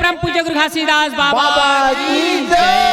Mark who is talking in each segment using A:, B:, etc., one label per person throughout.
A: परम पूज्य गुरु घासीदास बाबा
B: बाबा की जय।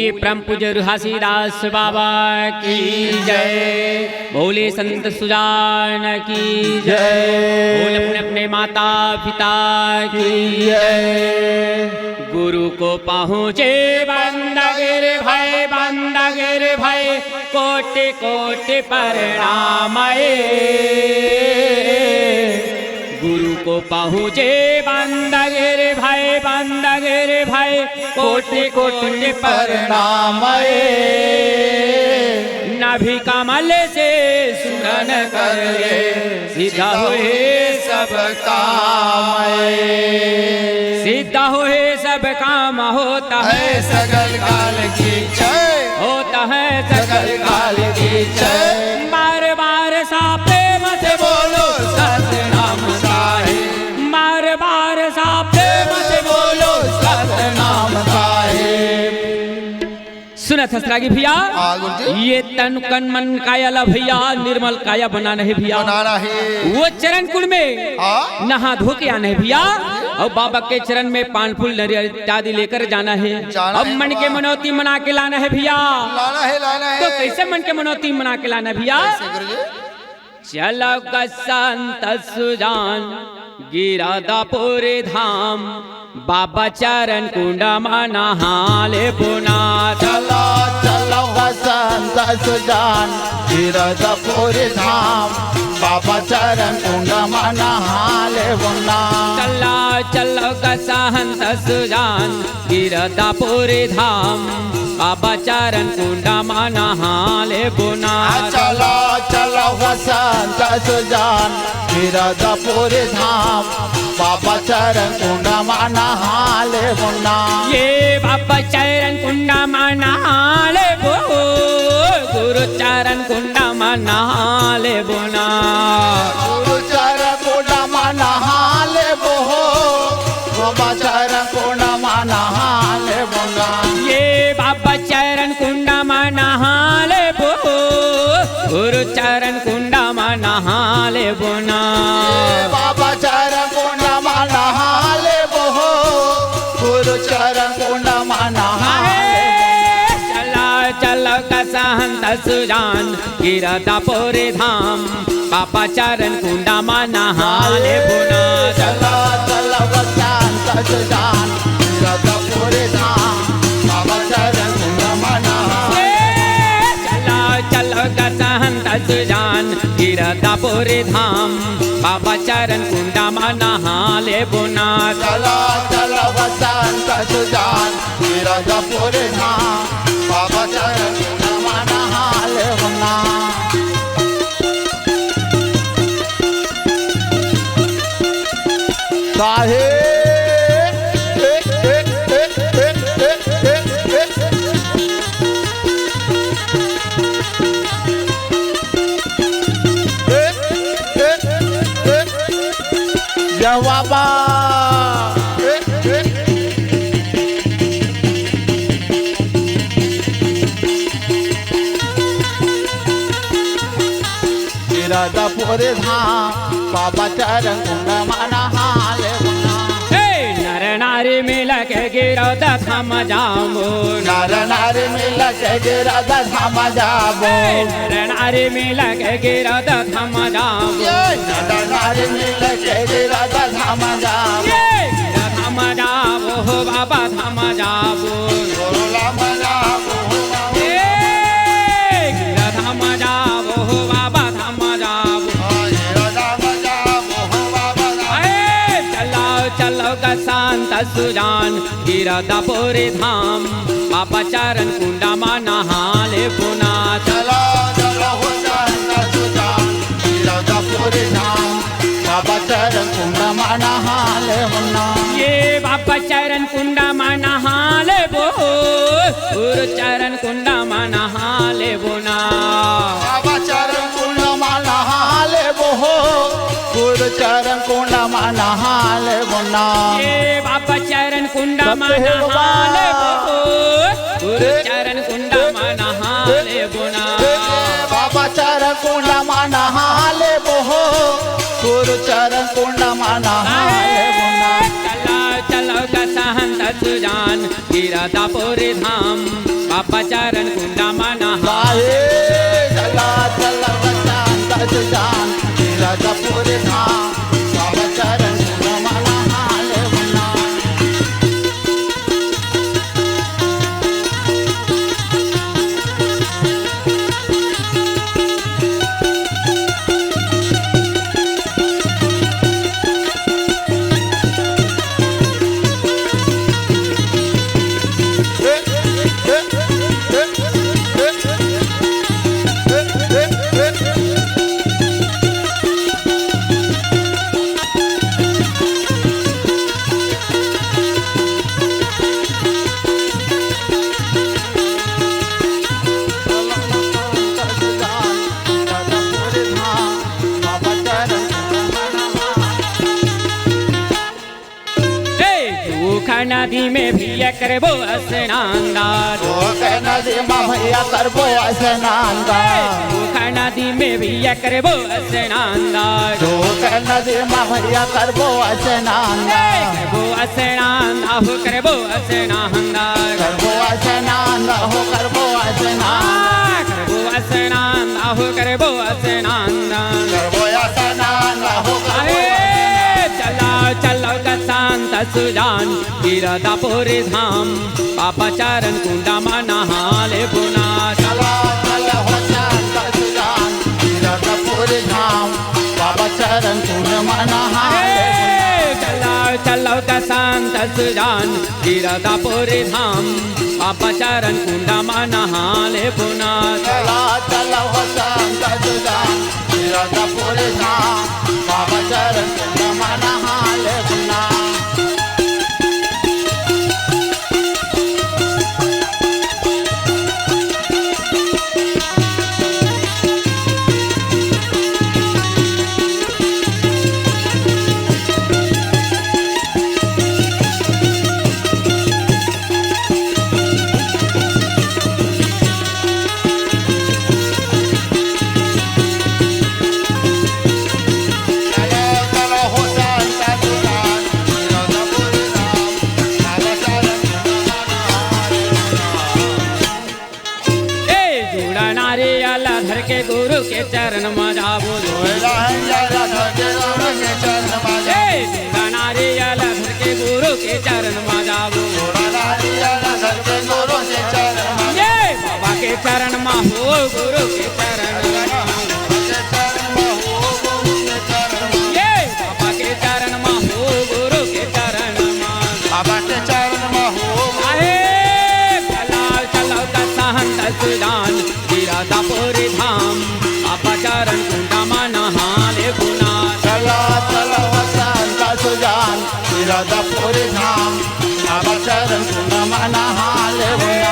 A: बोलिए परम पूज्य रुहासीदास बाबा की जय। बोले संत सुजान की जय। बोले अपने अपने माता पिता की जय। गुरु को पहुँचे बंदगिर भाई कोटि कोटि प्रणाम। गुरु को पहुँचे बंदगिर भाई कोटि कोटि प्रणाम। नभी कमल से सुरन करे सीधा हुए सब काम। सीधा हुए सब काम होता है
B: सगल काल की जय।
A: होता है सगल काल की जय। बार बार सा प्रेम से बोलो सतनाम साहिब। बार बार सा प्रेम से बोलो सतनाम साहिब। सुना थसरागी भैया, ये तन कन मन काया ला भैया निर्मल काया बनाना है भैया। वो चरण कुल में नहा धो के आना है भैया। और बाबा के चरण में पान फूल नारियल इत्यादि लेकर जाना है। अब मन के मनौती मना के लाना है भैया।
B: लाना है
A: तो कैसे मन के मनौती मना के लाना भैया? चलो संत सुजान गिरदापुर धाम बाबा चरण कुंडा मना हाले बुना।
B: चलो चलो संत सुजान गिरदापुर धाम बाबा चरण कुंडा मना हाले बुना।
A: चलो चलो संत सुजान गिरदापुर धाम बाबा चरण कुंडा मना हाले बुना।
B: चलो चलो संत सुजान गिरदापुर धाम बाबा चरण कुंडा मना हाले बुना।
A: ये बाबा चरण कुंडा मना हाले बो गुरु चरण कुंडा मना हाले बुना।
B: गुरु चरण कुंडा मना हाले बो बाबा चरण कुंडा मना हाले बुना।
A: ये बाबा चरण कुंडा मना हाले बो गुरु चरण कुंडा मना हाले बुना।
B: बाबा चरण कुंडा मना हाले बो गुरु चरण कुंडा मना हाले।
A: चला चलो संत सुजान गिरदापुर धाम बाबा चरण कुंडा मना हाले बुना।
B: चलो चलो संत सुजान गिरदापुर धाम बाबा चरण कुंडा मना हाले।
A: चलो चलो संत सुजान गिरदापुर धाम बाबा चरण कुंडा मना हाले बुना।
B: चलो चलो संत सुजान गिरदापुर धाम बाबा चरण कुंडा मना हाले बुना। बाबा गिरदापुर धाम बाबा चरण कुंडा मना हाले बुना।
A: नर नारी मिल के गिरदा थम जामो।
B: नर नारी मिल के गिरदा थम जाबो।
A: नर नारी मिल के गिरदा थम जामो।
B: नर नारी मिल के गिरदा थम जाबो।
A: थम जाबो हो बाबा थम जाबो।
B: थम जाबो
A: थम जाबो हो बाबा थम जाबो। चलो चलो संत सुजान गिरदापुर धाम बाबा चरण कुंडा मना हाले बुना।
B: चलो चलो संत सुजान गिरदापुर धाम बाबा चरण कुंडा मना हाले बुना।
A: ये बाबा चरण कुंडा मना हाले बो गुरु चरण कुंडा मना हाले बुना।
B: बाबा चरण कुंडा मना हाले बो गुरु चरण कुंडा मना हाले बुना।
A: ये बाबा चरण कुंडा मना हाले बो गुरु चरण कुंडा मना हाले बुना।
B: बाबा चरण कुंडा मना हाले बो गुरु चरण कुंडा मना हाले बुना।
A: चलो चलो संत सुजान गिरदापुर धाम बाबा चरण कुंडा मना
B: गाए चला चला वचन सुजान गिरदापुर धाम बाबा चरण कुंड माना हाले बुना
A: नदी में भी करबो स्नान
B: नदी में भैया करबो स्नान
A: नदी में भी करबो स्नान
B: नदी में भैया करबो स्नान
A: करबो स्नान आहो करबो स्नान
B: करबो स्नान हो करबो स्नान
A: करबो स्नान आहो करबो स्नान
B: करबो स्नान हो
A: चलो चलो शांत सुजान गिरदापुर धाम बाबा चरण कुंडा मना हाले बुना
B: चलो चलो हो शांत सुजान गिरदापुर धाम बाबा चरण कुंड मना हाले
A: चलो चलो शांत सुजान गिरदापुर धाम बाबा चरण कुंडा मना हाले बुना
B: चलो चलो हो शांत सुजान गिरदापुर धाम बाबा चरण कुंड मना हाले बुना
A: के गुरु के चरण में जाबो नारियल धर के गुरु के चरण में जाबो ये बाबा के चरण में हो गुरु के चरण ये बाबा के चरण में हो गुरु के चरण
B: बाबा के चरण में हो
A: चला चलो सहन सुजान गिरदापुर धाम बाबा चरण कुंडा मना हाले बुना
B: चला चला शांत सुजान गिरदापुर धाम बाबा चरण कुंड मना हाले बुना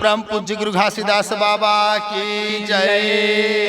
B: परम पूज्य गुरु घासीदास बाबा की जय।